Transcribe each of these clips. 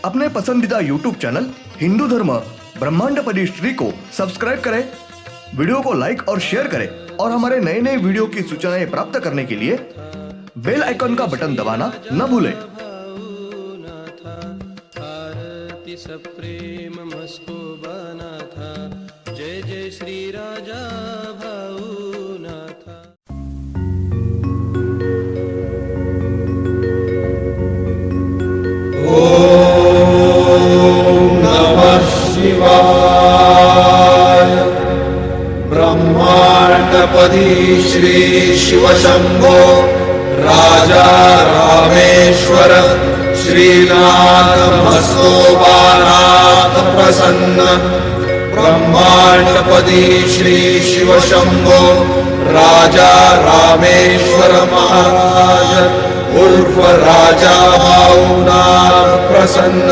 अपने पसंदीदा YouTube channel Hindu धर्म ब्रह्मांडपदी श्री को सब्सक्राइब करें, वीडियो को लाइक और शेयर करें और हमारे नए नए वीडियो की सूचनाएं प्राप्त करने के लिए बेल आइकन का बटन दबाना न भूलें। प्रेम मस्को बना था, जय जय श्री राजा भाऊनाथ। ओम नमः शिवाय। ब्रह्मांडपदी श्री शिव शंभो राजा रामेश्वर श्रीनाथ मस्तोबानाथ प्रसन्न। ब्रह्मांडपदी श्री शिव शंभो राजा रामेश्वर महाराज उर्फ राजा भाऊनाथ प्रसन्न।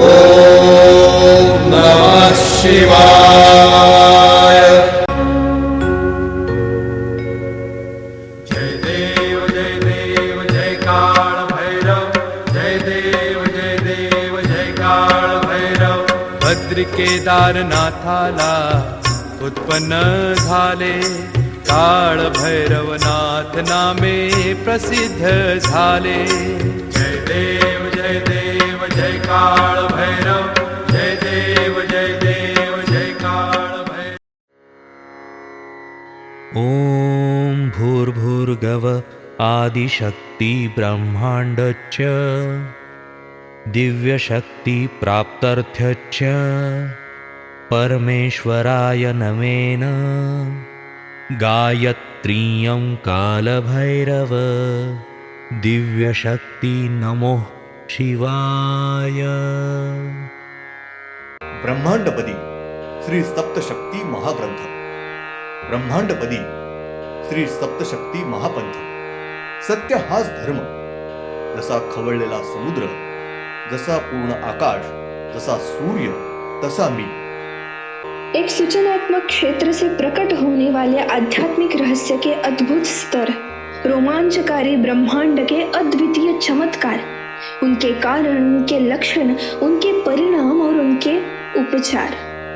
ओम नमः शिवाय। जय देव जय काल भैरव, जय देव जय काल भैरव। भद्र केदारनाथाला उत्पन्न झाले, काळ भैरवनाथ नामे प्रसिद्ध झाले। जय देव जय काल भैरव, जय देव जय काल भैरव। ओम भूर्भुर्गव आदिशक्ति ब्रह्मांडच्च दिव्यशक्ति प्राप्त्यर्थच्च परमेश्वराय नमेन। गायत्रीयं कालभैरव दिव्यशक्ति नमो शिवाय। ब्रह्मांडपदी श्री सप्तशक्ती महाग्रंथ, ब्रह्मांडपदी श्री सप्तशक्ती महापंथ। सत्य हाच धर्म, जसा खवळलेला समुद्र, जसा पूर्ण आकाश, जसा सूर्य, तसा मी। एक सूचनात्मक क्षेत्र से प्रकट होने वाले आध्यात्मिक रहस्य के अद्भुत स्तर, रोमांचकारी ब्रह्मांड के अद्वितीय चमत्कार, उनके कारण, उनके लक्षण, उनके परिणाम और उनके उपचार,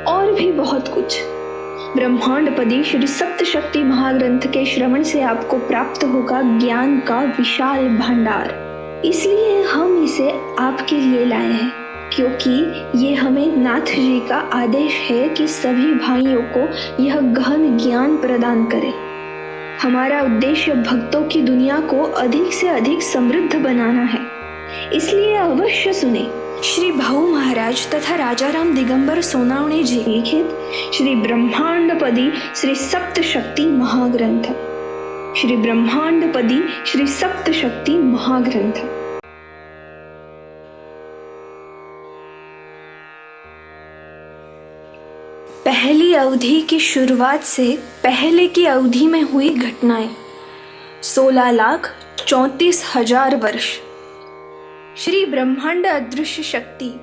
और भी बहुत कुछ। ब्रह्मांडपदी श्री सप्तशक्ति महाग्रंथ के श्रवण से आपको प्राप्त होगा ज्ञान का विशाल भंडार। इसलिए हम इसे आपके लिए लाए हैं, क्योंकि ये हमें नाथ जी का आदेश है कि सभी भाइयों को यह गहन ज्ञान प्रदान करें। हमारा उद्देश्य भक्तों की दुनिया को अधिक से अधिक समृद्ध बनाना है, इसलिए अवश्य सुने। श्री भाऊ महाराज तथा राजाराम दिगंबर सोनावणे जी लिखित श्री ब्रह्मांडपदी श्री सप्तशक्ति महाग्रंथ। श्री ब्रह्मांडपदी श्री सप्तशक्ति महाग्रंथ। पहली अवधि की शुरुआत से पहले की अवधि में हुई घटनाएं। 16,34,000 वर्ष। श्री ब्रह्मांड अदृश्य शक्ति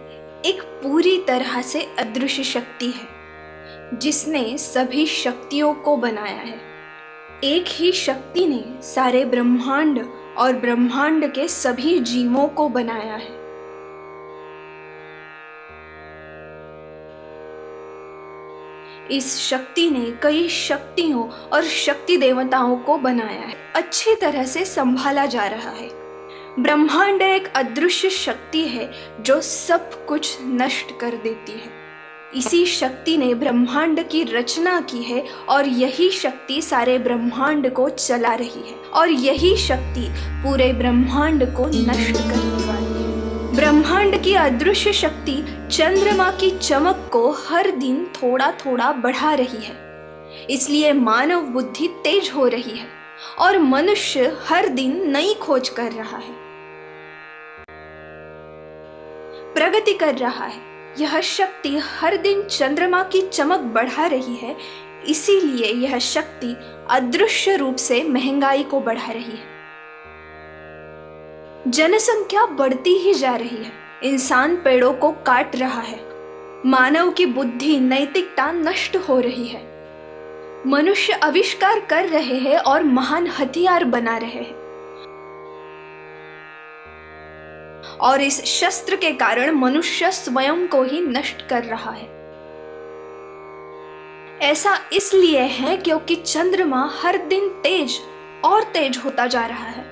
एक पूरी तरह से अदृश्य शक्ति है, जिसने सभी शक्तियों को बनाया है। एक ही शक्ति ने सारे ब्रह्मांड और ब्रह्मांड के सभी जीवों को बनाया है। इस शक्ति ने कई शक्तियों और शक्ति देवताओं को बनाया है, अच्छी तरह से संभाला जा रहा है। ब्रह्मांड एक अदृश्य शक्ति है जो सब कुछ नष्ट कर देती है। इसी शक्ति ने ब्रह्मांड की रचना की है और यही शक्ति सारे ब्रह्मांड को चला रही है, और यही शक्ति पूरे ब्रह्मांड को नष्ट करने वाली है। ब्रह्मांड की अदृश्य शक्ति चंद्रमा की चमक को हर दिन थोड़ा थोड़ा बढ़ा रही है, इसलिए मानव बुद्धि तेज हो रही है और मनुष्य हर दिन नई खोज कर रहा है, प्रगति कर रहा है। यह शक्ति हर दिन चंद्रमा की चमक बढ़ा रही है, इसीलिए यह शक्ति अदृश्य रूप से महंगाई को बढ़ा रही है। जनसंख्या बढ़ती ही जा रही है, इंसान पेड़ों को काट रहा है, मानव की बुद्धि नैतिकता नष्ट हो रही है। मनुष्य आविष्कार कर रहे हैं और महान हथियार बना रहे हैं। और इस शस्त्र के कारण मनुष्य स्वयं को ही नष्ट कर रहा है। ऐसा इसलिए है क्योंकि चंद्रमा हर दिन तेज और तेज होता जा रहा है।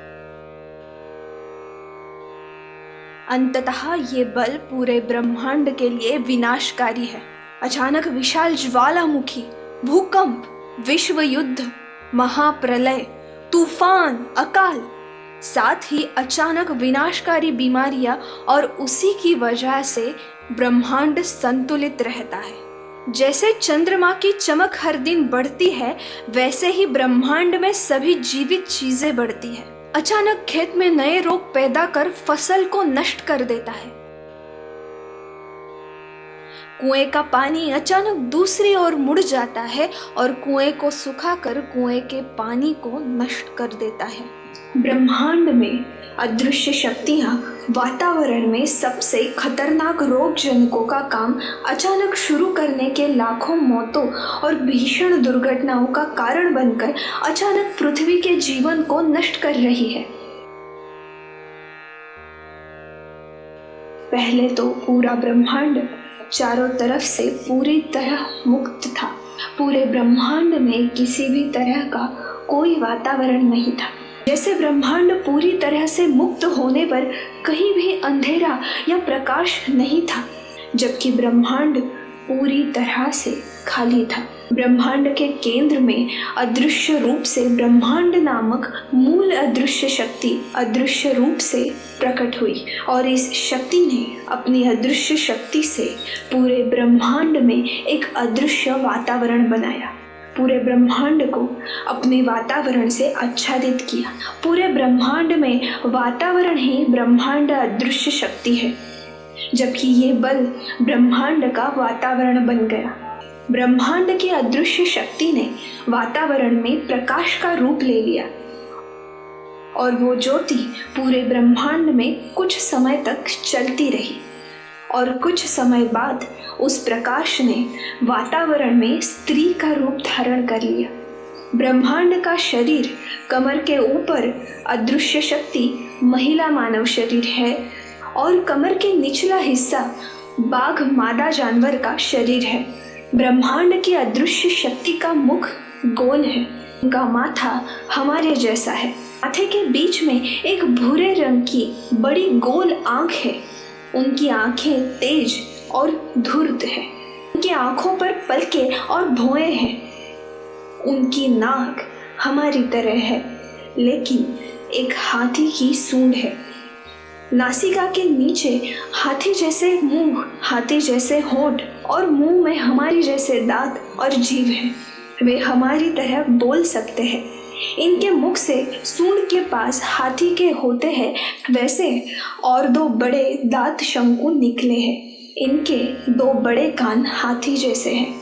अंततः ये बल पूरे ब्रह्मांड के लिए विनाशकारी है। अचानक विशाल ज्वालामुखी, भूकंप, विश्व युद्ध, महाप्रलय, तूफान, अकाल, साथ ही अचानक विनाशकारी बीमारियां, और उसी की वजह से ब्रह्मांड संतुलित रहता है। जैसे चंद्रमा की चमक हर दिन बढ़ती है, वैसे ही ब्रह्मांड में सभी जीवित चीजें बढ़ती है। अचानक खेत में नए रोग पैदा कर फसल को नष्ट कर देता है। कुएं का पानी अचानक दूसरी ओर मुड़ जाता है और कुएं को सुखाकर कुएं के पानी को नष्ट कर देता है। ब्रह्मांड में अदृश्य शक्तियां वातावरण में सबसे खतरनाक रोगजनकों का काम अचानक शुरू करने के लाखों मौतों और भीषण दुर्घटनाओं का कारण बनकर अचानक पृथ्वी के जीवन को नष्ट कर रही है। पहले तो पूरा ब्रह्मांड चारों तरफ से पूरी तरह मुक्त था। पूरे ब्रह्मांड में किसी भी तरह का कोई वातावरण नहीं था। जैसे ब्रह्मांड पूरी तरह से मुक्त होने पर कहीं भी अंधेरा या प्रकाश नहीं था, जबकि ब्रह्मांड पूरी तरह से खाली था। ब्रह्मांड के केंद्र में अदृश्य रूप से ब्रह्मांड नामक मूल अदृश्य शक्ति अदृश्य रूप से प्रकट हुई, और इस शक्ति ने अपनी अदृश्य शक्ति से पूरे ब्रह्मांड में एक अदृश्य वातावरण बनाया। पूरे ब्रह्मांड को अपने वातावरण से आच्छादित किया। पूरे ब्रह्मांड में वातावरण ही ब्रह्मांड अदृश्य शक्ति है, जबकि ये बल ब्रह्मांड का वातावरण बन गया। ब्रह्मांड की अदृश्य शक्ति ने वातावरण में प्रकाश का रूप ले लिया, और वो ज्योति पूरे ब्रह्मांड में कुछ समय तक चलती रही, और कुछ समय बाद उस प्रकाश ने वातावरण में स्त्री का रूप धारण कर लिया। ब्रह्मांड का शरीर कमर के ऊपर अदृश्य शक्ति महिला मानव शरीर है, और कमर के निचला हिस्सा बाघ मादा जानवर का शरीर है। ब्रह्मांड की अदृश्य शक्ति का मुख गोल है, उनका माथा हमारे जैसा है। माथे के बीच में एक भूरे रंग की बड़ी गोल आंख है। उनकी आंखें तेज और धूर्त है। उनकी आंखों पर पलकें और भौएं हैं। उनकी नाक हमारी तरह है, लेकिन एक हाथी की सूंड है। नासिका के नीचे हाथी जैसे मुंह, हाथी जैसे होंठ, और मुंह में हमारी जैसे दांत और जीभ है। वे हमारी तरह बोल सकते हैं। इनके मुख से सूंड के पास हाथी के होते हैं वैसे और दो बड़े दांत शंकु निकले हैं। इनके दो बड़े कान हाथी जैसे हैं।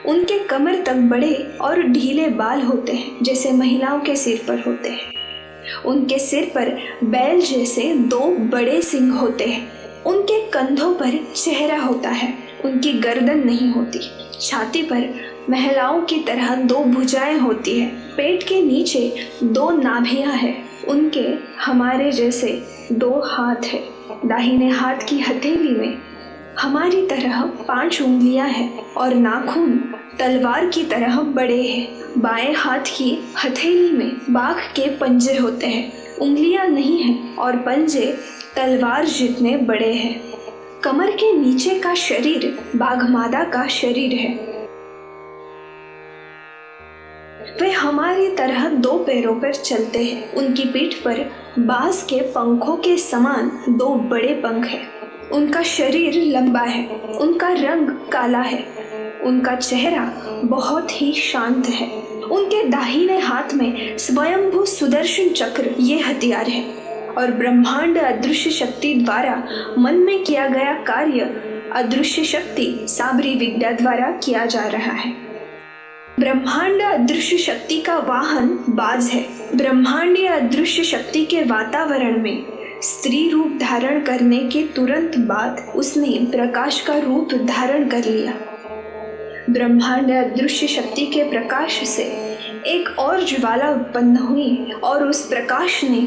उनके कमर तक बड़े और ढीले बाल होते हैं, जैसे महिलाओं के सिर पर होते हैं। उनके सिर पर बैल जैसे दो बड़े सींग होते हैं। उनके कंधों पर चेहरा होता है। उनकी गर्दन नहीं होती। छाती पर महिलाओं की तरह दो भुजाएं होती है। पेट के नीचे दो नाभियां हैं। उनके हमारे जैसे दो हाथ है। दाहिने हाथ की हथेली में हमारी तरह 5 उंगलियां हैं और नाखून तलवार की तरह बड़े हैं। बाएं हाथ की हथेली में बाघ के पंजे होते हैं। उंगलियां नहीं हैं और पंजे तलवार जितने बड़े हैं। कमर के नीचे का शरीर बाघमादा का शरीर है। वे हमारी तरह 2 पैरों पर चलते हैं। उनकी पीठ पर बाज के पंखों के समान 2 बड़े पंख हैं। उनका शरीर लंबा है। उनका रंग काला है। उनका चेहरा बहुत ही शांत है। उनके दाहिने हाथ में स्वयंभू सुदर्शन चक्र ये हथियार है, और ब्रह्मांड अदृश्य शक्ति द्वारा मन में किया गया कार्य अदृश्य शक्ति साबरी विद्या द्वारा किया जा रहा है। ब्रह्मांड अदृश्य शक्ति का वाहन बाज है। ब्रह्मांडीय अदृश्य शक्ति के वातावरण में स्त्री रूप धारण करने के तुरंत बाद उसने प्रकाश का रूप धारण कर लिया। ब्रह्मांड अदृश्य शक्ति के प्रकाश से एक और ज्वाला उत्पन्न हुई, और उस प्रकाश ने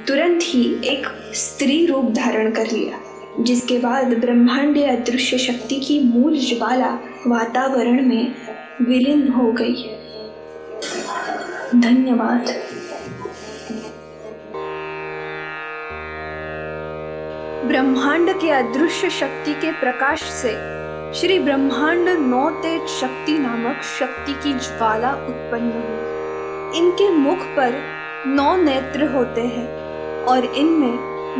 तुरंत ही एक स्त्री रूप धारण कर लिया, जिसके बाद ब्रह्मांडीय अदृश्य शक्ति की मूल ज्वाला वातावरण में विलीन हो गई। धन्यवाद। ब्रह्मांड के अदृश्य शक्ति के प्रकाश से श्री ब्रह्मांड 9 तेज शक्ति नामक शक्ति की ज्वाला उत्पन्न हुई। इनके मुख पर 9 नेत्र होते हैं और इनमें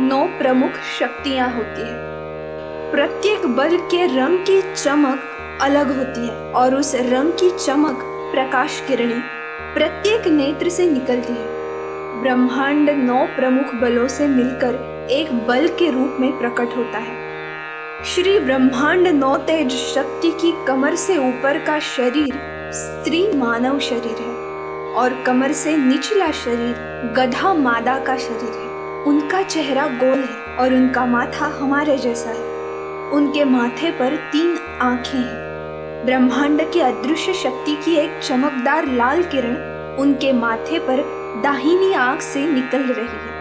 9 प्रमुख शक्तियां होती है। प्रत्येक बल के रंग की चमक अलग होती है और उस रंग की चमक प्रकाश किरणें प्रत्येक नेत्र से निकलती है। ब्रह्मांड 9 प्रमुख बलों से मिलकर एक बल के रूप में प्रकट होता है। श्री ब्रह्मांड 9 तेज शक्ति की कमर से ऊपर का शरीर स्त्री मानव शरीर है और कमर से निचला शरीर गधा मादा का शरीर है। उनका चेहरा गोल है और उनका माथा हमारे जैसा है। उनके माथे पर 3 आंखें हैं। ब्रह्मांड की अदृश्य शक्ति की एक चमकदार लाल किरण उनके माथे पर दाहिनी आंख से निकल रही है।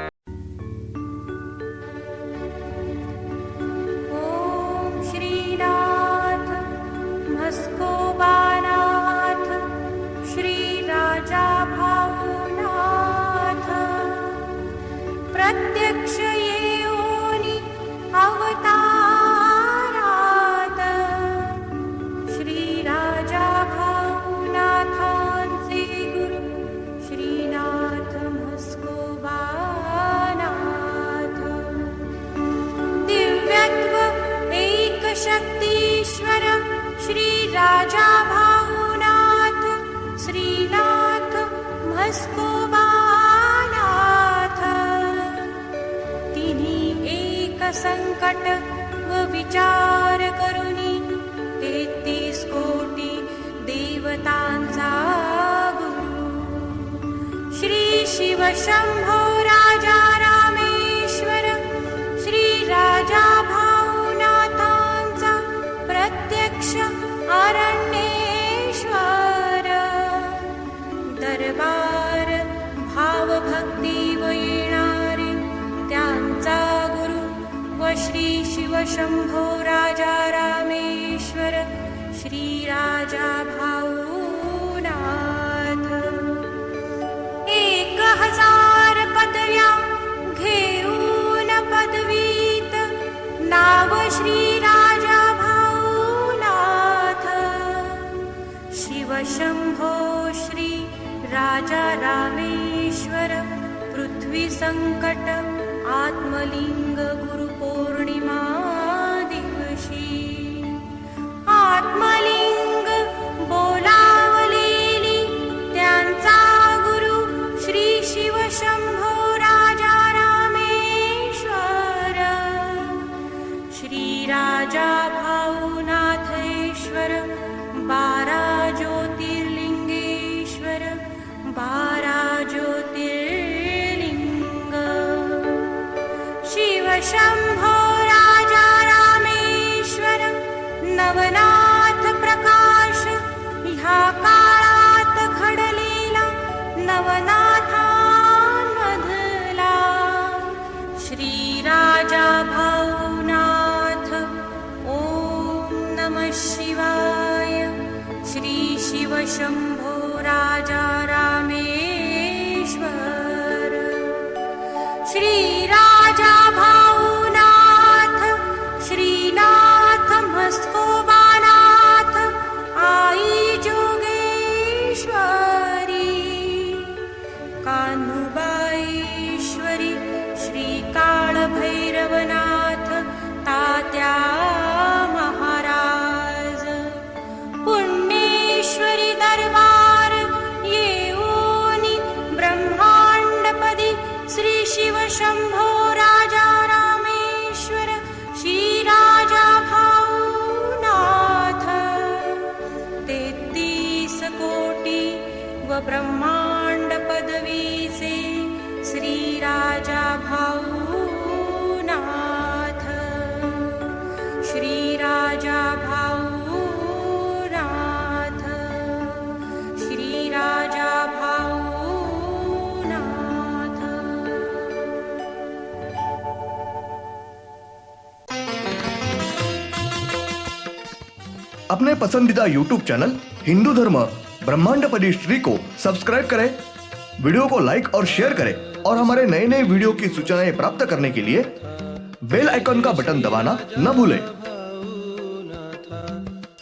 ओम श्रीनाथ मस्कोबानाथ श्री राजा भावनाथ प्रत्यक्ष येऊनी अवतारात श्री राजा भावनाथांचे गुरु श्रीनाथ मस्कोबानाथ दिव्यत्व एक शक्तीश्वर श्री राजा भावनाथ श्रीनाथ मस्कोबानाथ तिन्ही एक संकट व विचार करुनी 33 कोटी देवतांचा गुरु श्री शिव शंभो राजा रामेश्वर श्री राजा भावनाथांचा प्रत्यक्ष अरण्येश्वर दरबार भावभक्ती व येणारे त्यांचा गुरु व श्री शिव शंभो राजा रामेश्वर श्री राजा भावनाथ 1000 पदव्या घेऊन पदवीत नाव श्री राजा भावनाथ शिव शंभो श्री राजा रामेश्वर पृथ्वी संकट आत्मलिंग गुरु पौर्णिमा दिवशी आत्मलिंग बोलावलेली त्यांचा गुरु श्री शिव शंभो राजा रामेश्वर श्री राजा भावनाथेश्वर 12 ज्योतिर्लिंगेश्वर 12 ज्योतिर्लिंग शिव शंभो राजा रामेश्वर नवनाथ प्रकाश ह्या काळात घडलेला नवनाथांमधला श्री राजा भावनाथ ओम नमः शिवाय श्री शिव शंभो राजा रामेश्वर श्री राजा भावनाथ श्रीनाथ मस्कोबानाथ आई जोगेश्वरी कान्हुबाईश्वरी श्री काळभैरवनाथ तात्या महाराज पुण्येश्वरी दरबार येऊनी ब्रह्मांडपदी श्री शिव शंभो राजा रामेश्वर श्री राजा भावनाथ 33 कोटी व ब्रह्मांड पदवीचे श्री राजा भावनाथ श्री राजा भावनाथ श्री राजा भावनाथ अपने पसंदीदा YouTube चैनल हिंदू धर्म ब्रह्मांड श्री को सब्सक्राइब करें, वीडियो को लाइक और शेयर करें और हमारे नए नए वीडियो की सूचनाएं प्राप्त करने के लिए बेल आइकन का बटन दबाना न भूलें।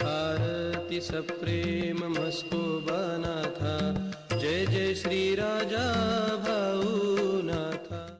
आरती सप्रेम मस्को बना था। जय जय श्री राजा भाऊ नाथ।